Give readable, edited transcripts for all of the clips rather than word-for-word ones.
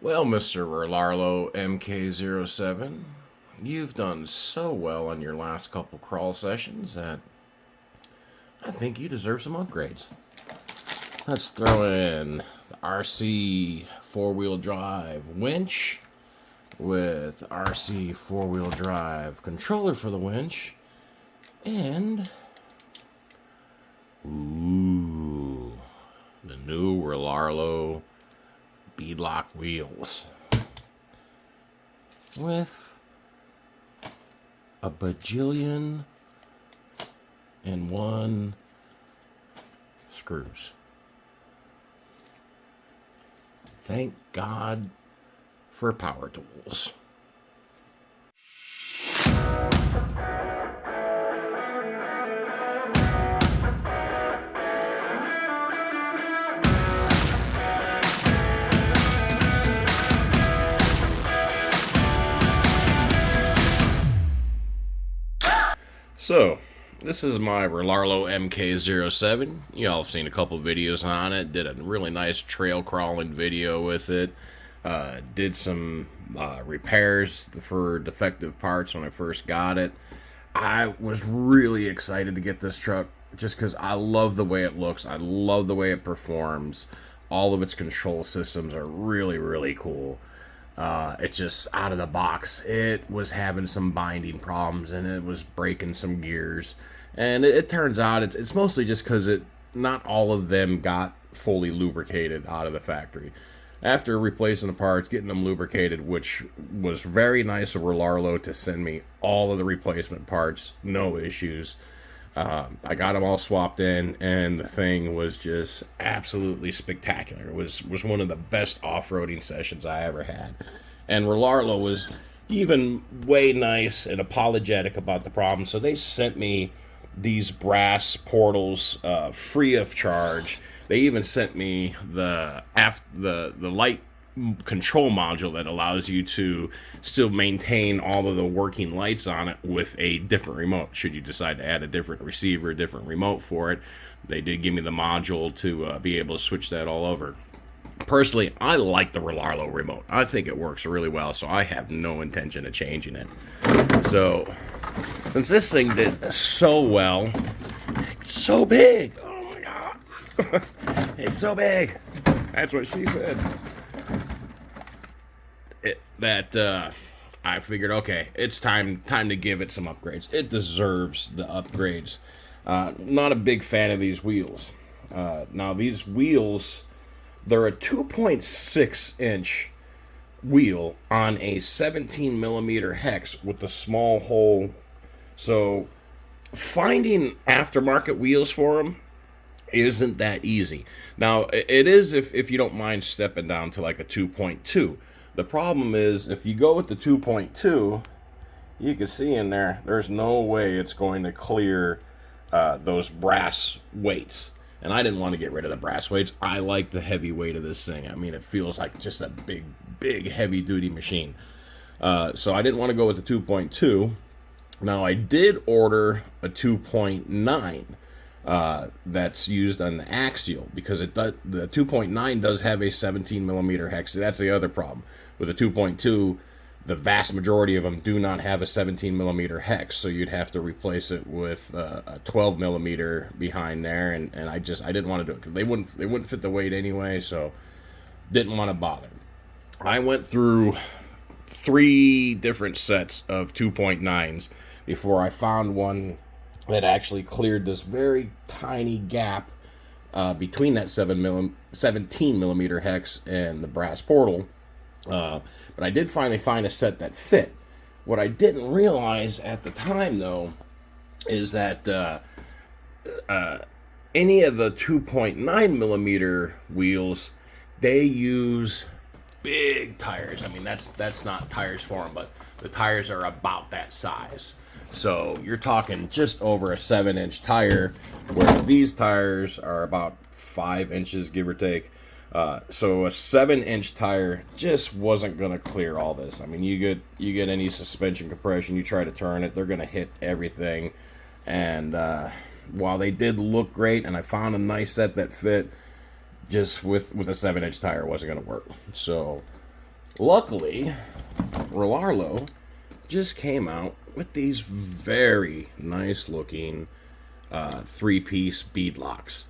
Well, Mr. Rlaarlo MK07, you've done so well on your last couple crawl sessions that I think you deserve some upgrades. Let's throw in the RC four-wheel drive winch with RC four-wheel drive controller for the winch and the new Rlaarlo beadlock wheels with a bajillion and one screws. Thank God for power tools. So, this is my Rlaarlo MK07. Y'all have seen a couple videos on it. Did a really nice trail crawling video with it. Did some repairs for defective parts when I first got it. I was really excited to get this truck just because I love the way it looks. I love the way it performs. All of its control systems are really, really cool. It's just out of the box. It was having some binding problems and it was breaking some gears. And it turns out it's mostly just because not all of them got fully lubricated out of the factory. After replacing the parts, getting them lubricated, which was very nice of Rlaarlo to send me all of the replacement parts, no issues. I got them all swapped in, and the thing was just absolutely spectacular. It was one of the best off-roading sessions I ever had. And Rlaarlo was even way nice and apologetic about the problem, so they sent me these brass portals free of charge. They even sent me the light control module that allows you to still maintain all of the working lights on it with a different remote. Should you decide to add a different receiver, a different remote for it, they did give me the module to be able to switch that all over. Personally, I like the Rlaarlo remote. I think it works really well, so I have no intention of changing it. So, since this thing did so well, it's so big. Oh my God. It's so big. That's what she said. I figured, okay, it's time to give it some upgrades. It deserves the upgrades. Not a big fan of these wheels. Now, these wheels, they're a 2.6 inch wheel on a 17 millimeter hex with a small hole. So, finding aftermarket wheels for them isn't that easy. Now, it is if you don't mind stepping down to like a 2.2. The problem is, if you go with the 2.2, you can see in there, there's no way it's going to clear those brass weights. And I didn't want to get rid of the brass weights. I like the heavy weight of this thing. I mean, it feels like just a big, heavy-duty machine. So I didn't want to go with the 2.2. Now, I did order a 2.9. That's used on the axial, because the 2.9 does have a 17 millimeter hex. That's the other problem with the 2.2. The vast majority of them do not have a 17 millimeter hex, so you'd have to replace it with a 12 millimeter behind there, and I didn't want to do it because they wouldn't fit the weight anyway, so didn't want to bother. I went through 3 different sets of 2.9s before I found one that actually cleared this very tiny gap between that 17 millimeter hex and the brass portal. But I did finally find a set that fit. What I didn't realize at the time, though, is that any of the 2.9 millimeter wheels, they use big tires. I mean, that's not tires for them, but the tires are about that size. So you're talking just over a 7-inch tire, where these tires are about 5 inches, give or take. So a 7-inch tire just wasn't going to clear all this. I mean, you get any suspension compression, you try to turn it, they're going to hit everything. And while they did look great, and I found a nice set that fit, just with a 7-inch tire wasn't going to work. So Luckily, Rlaarlo just came out with these very nice looking 3-piece beadlocks.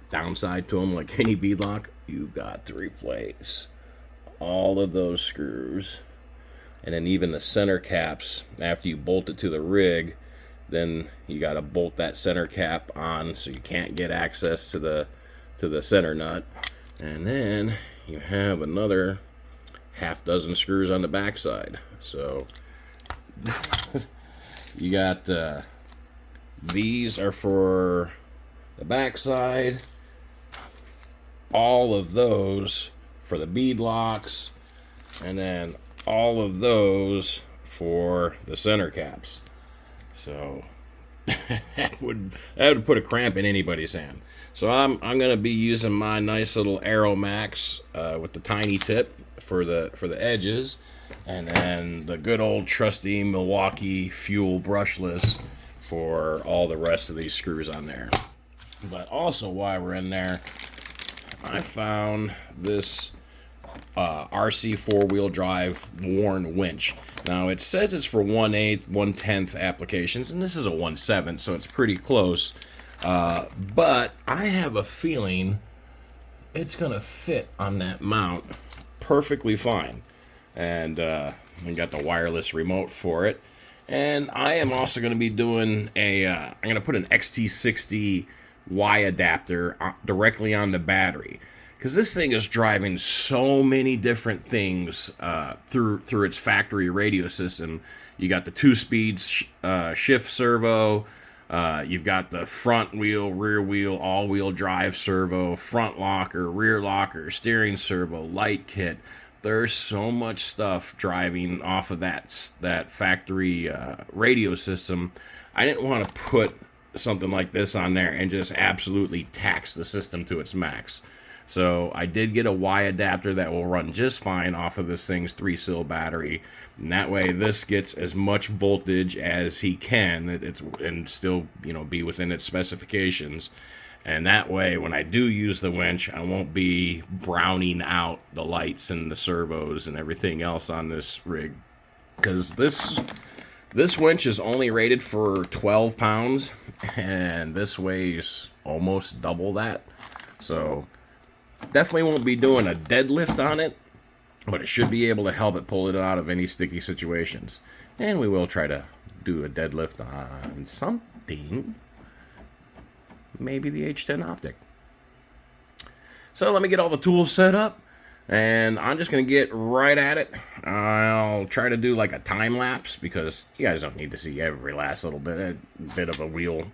Downside to them, like any beadlock, you've got to replace all of those screws, and then even the center caps. After you bolt it to the rig, then you got to bolt that center cap on, so you can't get access to the center nut. And then you have another half dozen screws on the backside. So you got these are for the backside, all of those for the beadlocks, and then all of those for the center caps. So that would put a cramp in anybody's hand. So I'm gonna be using my nice little Aero Max with the tiny tip for the edges, and then the good old trusty Milwaukee Fuel brushless for all the rest of these screws on there. But also, while we're in there, I found this RC4 wheel drive Warn winch. Now it says it's for 1/8, 1/10 applications, and this is a 1/7, so it's pretty close. But I have a feeling it's gonna fit on that mount perfectly fine. And I got the wireless remote for it. And I am also going to be doing I'm going to put an XT60 Y adapter directly on the battery, because this thing is driving so many different things through its factory radio system. You got the 2-speed shift servo, you've got the front wheel, rear wheel, all-wheel drive servo, front locker, rear locker, steering servo, light kit. There's so much stuff driving off of that factory radio system. I didn't want to put something like this on there and just absolutely tax the system to its max. So I did get a Y adapter that will run just fine off of this thing's 3-cell battery. And that way this gets as much voltage as he can and still, be within its specifications. And that way, when I do use the winch, I won't be browning out the lights and the servos and everything else on this rig. Because this winch is only rated for 12 pounds, and this weighs almost double that. So definitely won't be doing a deadlift on it, but it should be able to help it pull it out of any sticky situations. And we will try to do a deadlift on something. Maybe the H10 optic. So let me get all the tools set up, and I'm just going to get right at it. I'll try to do like a time lapse, because you guys don't need to see every last little bit of a wheel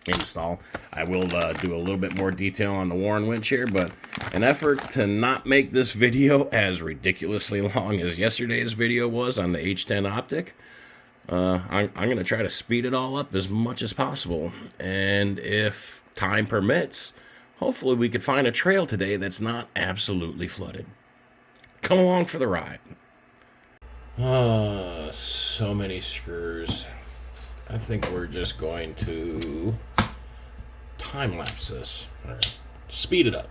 install. I will do a little bit more detail on the Warn winch here, but in effort to not make this video as ridiculously long as yesterday's video was on the H10 optic, I'm going to try to speed it all up as much as possible. And if time permits, hopefully we could find a trail today that's not absolutely flooded. Come along for the ride. So many screws. I think we're just going to time-lapse this. Or speed it up.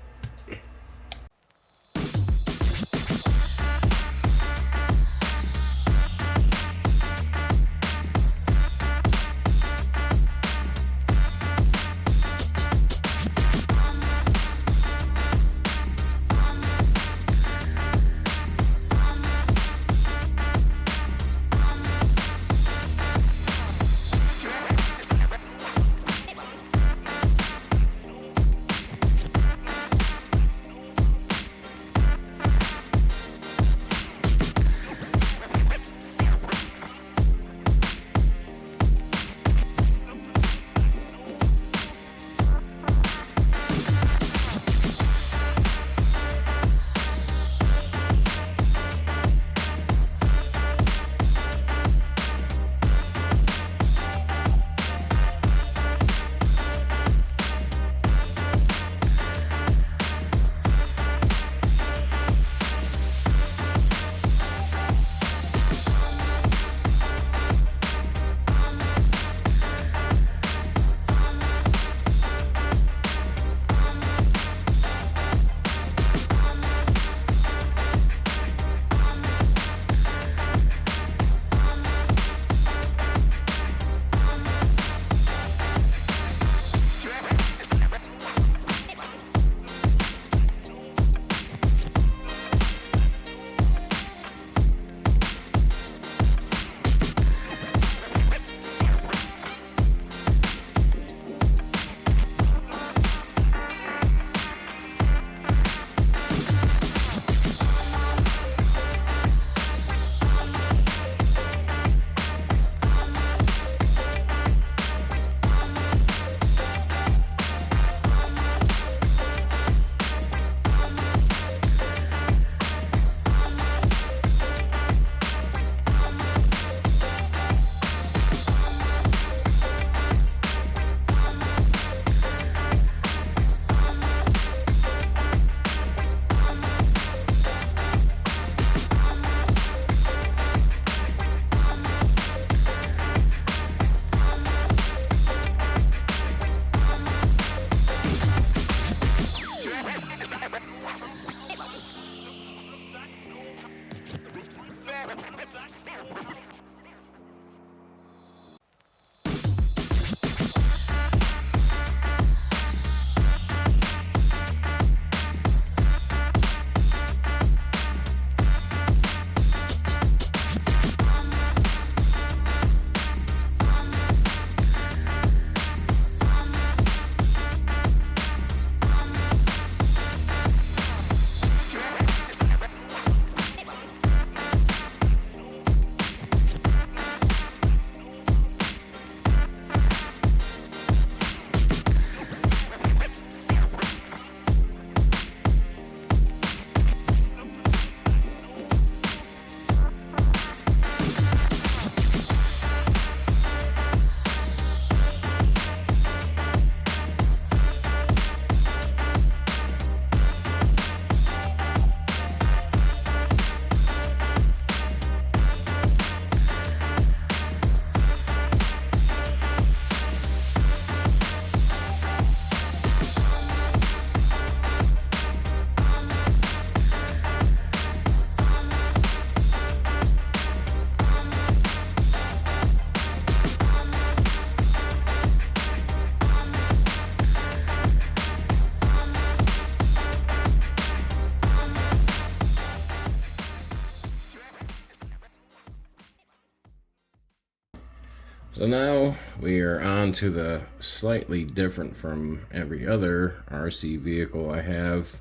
So now we are on to the slightly different from every other RC vehicle I have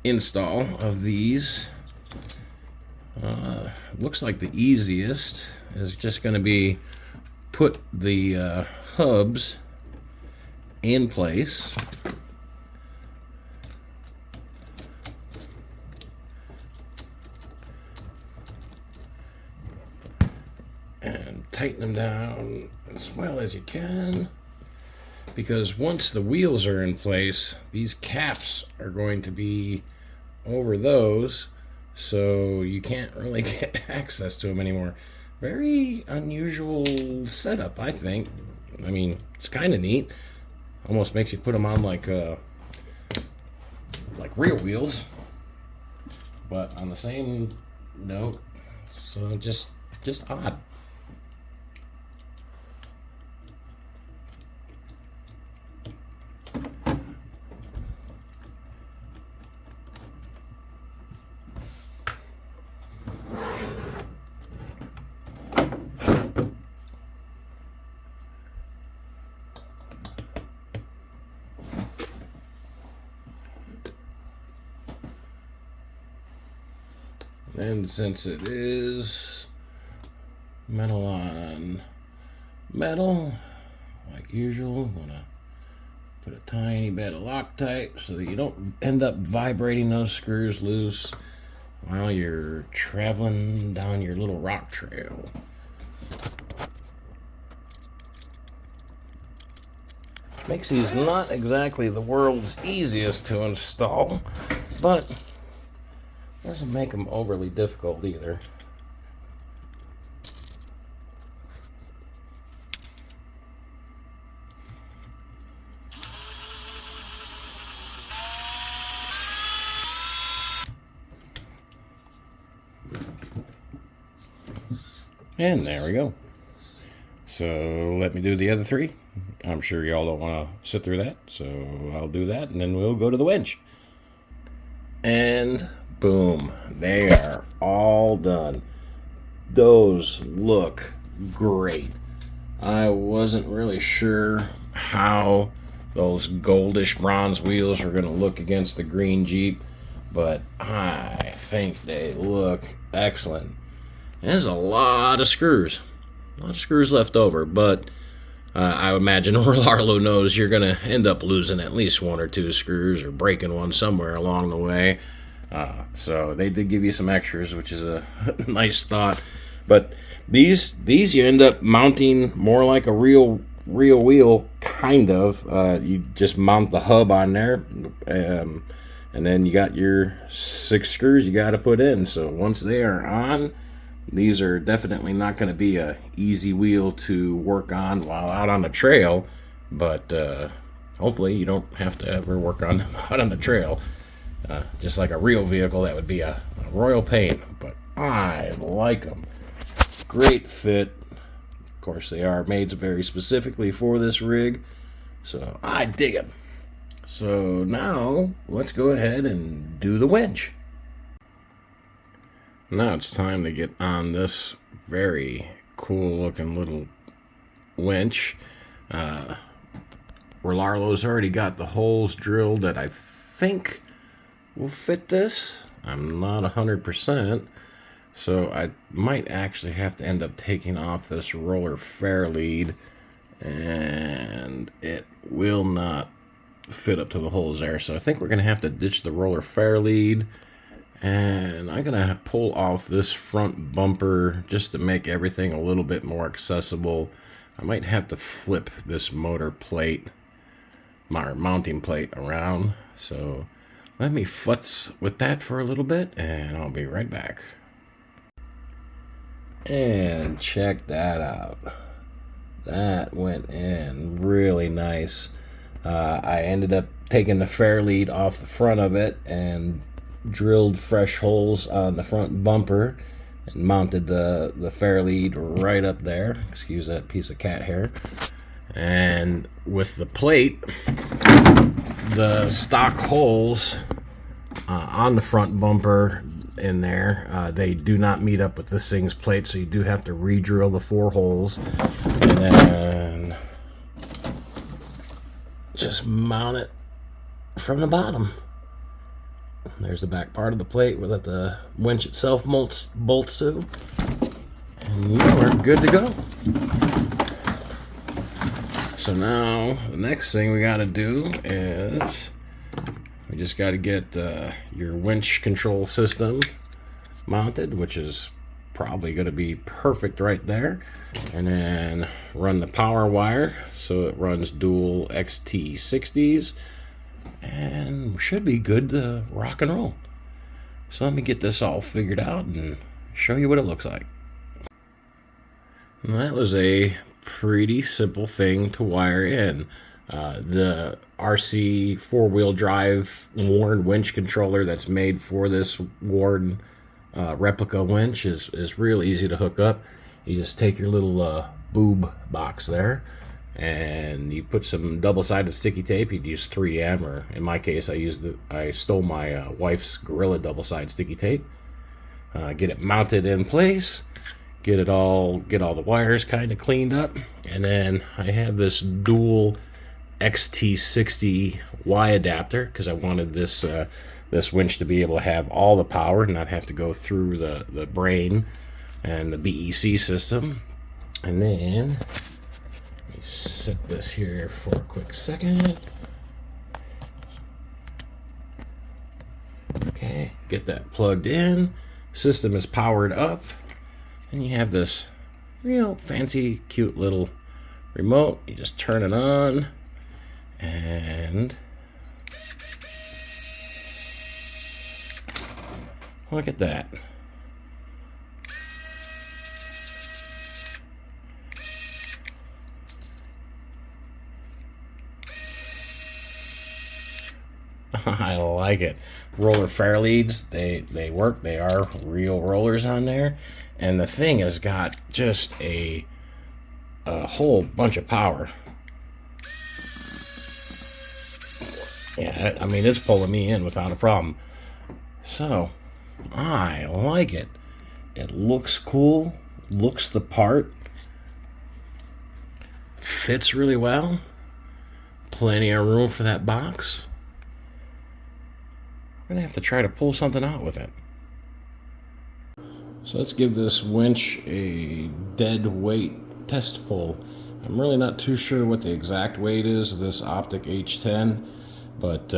install of these. Looks like the easiest is just going to be put the hubs in place. And tighten them down as well as you can, because once the wheels are in place, these caps are going to be over those, so you can't really get access to them anymore. Very unusual setup, I think. I mean, it's kind of neat. Almost makes you put them on like real wheels, but on the same note, it's just odd. And since it is metal on metal, like usual, I'm gonna put a tiny bit of Loctite so that you don't end up vibrating those screws loose while you're traveling down your little rock trail. Makes these not exactly the world's easiest to install, but doesn't make them overly difficult either. And there we go. So let me do the other three. I'm sure y'all don't want to sit through that, so I'll do that, and then we'll go to the winch. And boom, they are all done. Those look great. I wasn't really sure how those goldish bronze wheels were going to look against the green Jeep, but I think they look excellent. There's a lot of screws. Left over, but I imagine Rlaarlo knows you're going to end up losing at least one or two screws or breaking one somewhere along the way. So they did give you some extras, which is a nice thought. But these you end up mounting more like a real wheel, kind of. You just mount the hub on there, and then you got your 6 screws you got to put in. So once they are on, these are definitely not going to be a easy wheel to work on while out on the trail, but hopefully you don't have to ever work on them out on the trail. Just like a real vehicle, that would be a royal pain, but I like them. Great fit. Of course, they are made very specifically for this rig, so I dig them. So now let's go ahead and do the winch. Now it's time to get on this very cool looking little winch. Rlaarlo's already got the holes drilled that I think will fit this. I'm not 100%, so I might actually have to end up taking off this roller fair lead, and it will not fit up to the holes there. So I think we're going to have to ditch the roller fair lead, and I'm going to pull off this front bumper just to make everything a little bit more accessible. I might have to flip this motor plate, my mounting plate, around. So let me futz with that for a little bit, and I'll be right back. And check that out. That went in really nice. I ended up taking the fair lead off the front of it and drilled fresh holes on the front bumper and mounted the fair lead right up there. Excuse that piece of cat hair. And with the plate, the stock holes on the front bumper in there, they do not meet up with this thing's plate, so you do have to re-drill the 4 holes. And then just mount it from the bottom. There's the back part of the plate that the winch itself bolts to. And you are good to go. So now the next thing we got to do is we just got to get your winch control system mounted, which is probably going to be perfect right there. And then run the power wire so it runs dual XT60s, and we should be good to rock and roll. So let me get this all figured out and show you what it looks like. And that was a pretty simple thing to wire in. The RC four-wheel drive Warn winch controller that's made for this Warn replica winch is real easy to hook up. You just take your little boob box there and you put some double-sided sticky tape. You'd use 3M, or in my case I stole my wife's Gorilla double-sided sticky tape. Get it mounted in place, get all the wires kind of cleaned up, and then I have this dual XT60 Y adapter because I wanted this winch to be able to have all the power and not have to go through the brain and the BEC system. And then let me set this here for a quick second. Okay, get that plugged in. System is powered up, and you have this real fancy, cute little remote. You just turn it on, and look at that. I like it. Roller fair leads, they work. They are real rollers on there, and the thing has got just a whole bunch of power. Yeah, I mean, it's pulling me in without a problem. So I like it. It looks cool, looks the part, fits really well, plenty of room for that box. I'm gonna have to try to pull something out with it. So let's give this winch a dead weight test pull. I'm really not too sure what the exact weight is of this Optic H10, but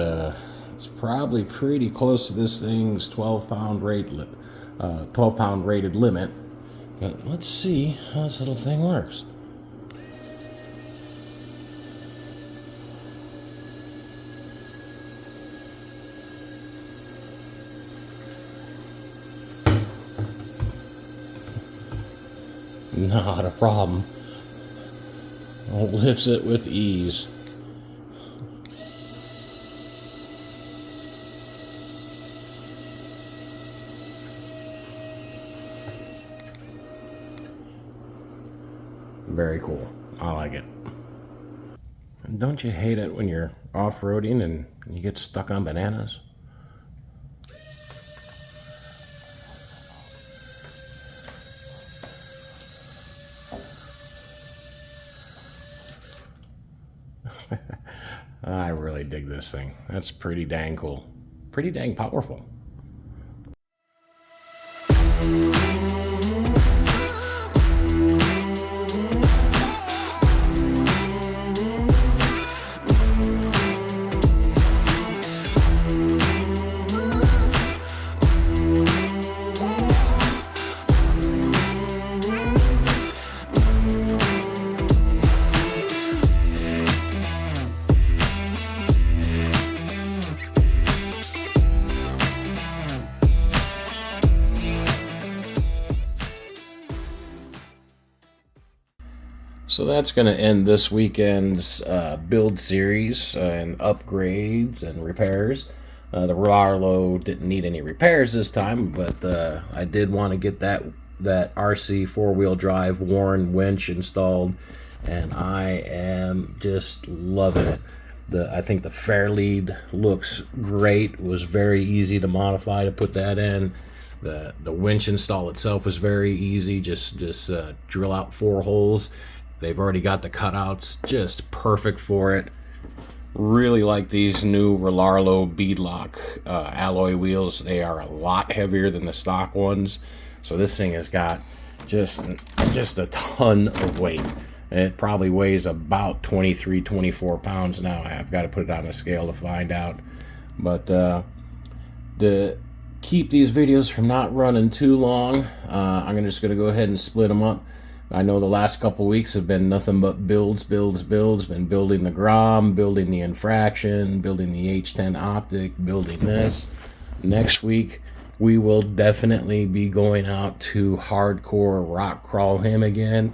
it's probably pretty close to this thing's 12-pound rated limit. But let's see how this little thing works. Not a problem. Lifts it with ease. Very cool. I like it. And don't you hate it when you're off-roading and you get stuck on bananas? I really dig this thing. That's pretty dang cool. Pretty dang powerful. So that's going to end this weekend's build series and upgrades and repairs. The Rlaarlo didn't need any repairs this time, but I did want to get that RC four-wheel drive Warn winch installed, and I am just loving it. I think the fair lead looks great. It was very easy to modify to put that in. The winch install itself was very easy. Just drill out 4 holes They've already got the cutouts just perfect for it. Really like these new Rlaarlo Beadlock alloy wheels. They are a lot heavier than the stock ones. So this thing has got just a ton of weight. It probably weighs about 23, 24 pounds now. I've got to put it on a scale to find out. But to keep these videos from not running too long, I'm just going to go ahead and split them up. I know the last couple weeks have been nothing but builds. Been building the Grom, building the Infraction, building the H10 optic, building this. Next week, we will definitely be going out to hardcore rock crawl him again.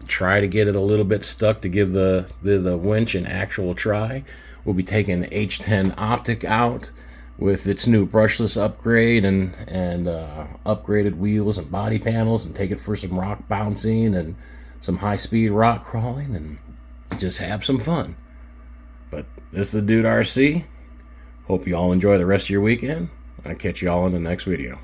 Try to get it a little bit stuck to give the winch an actual try. We'll be taking the H10 optic out with its new brushless upgrade and upgraded wheels and body panels, and take it for some rock bouncing and some high-speed rock crawling and just have some fun. But this is the Dude RC. Hope you all enjoy the rest of your weekend. I'll catch you all in the next video.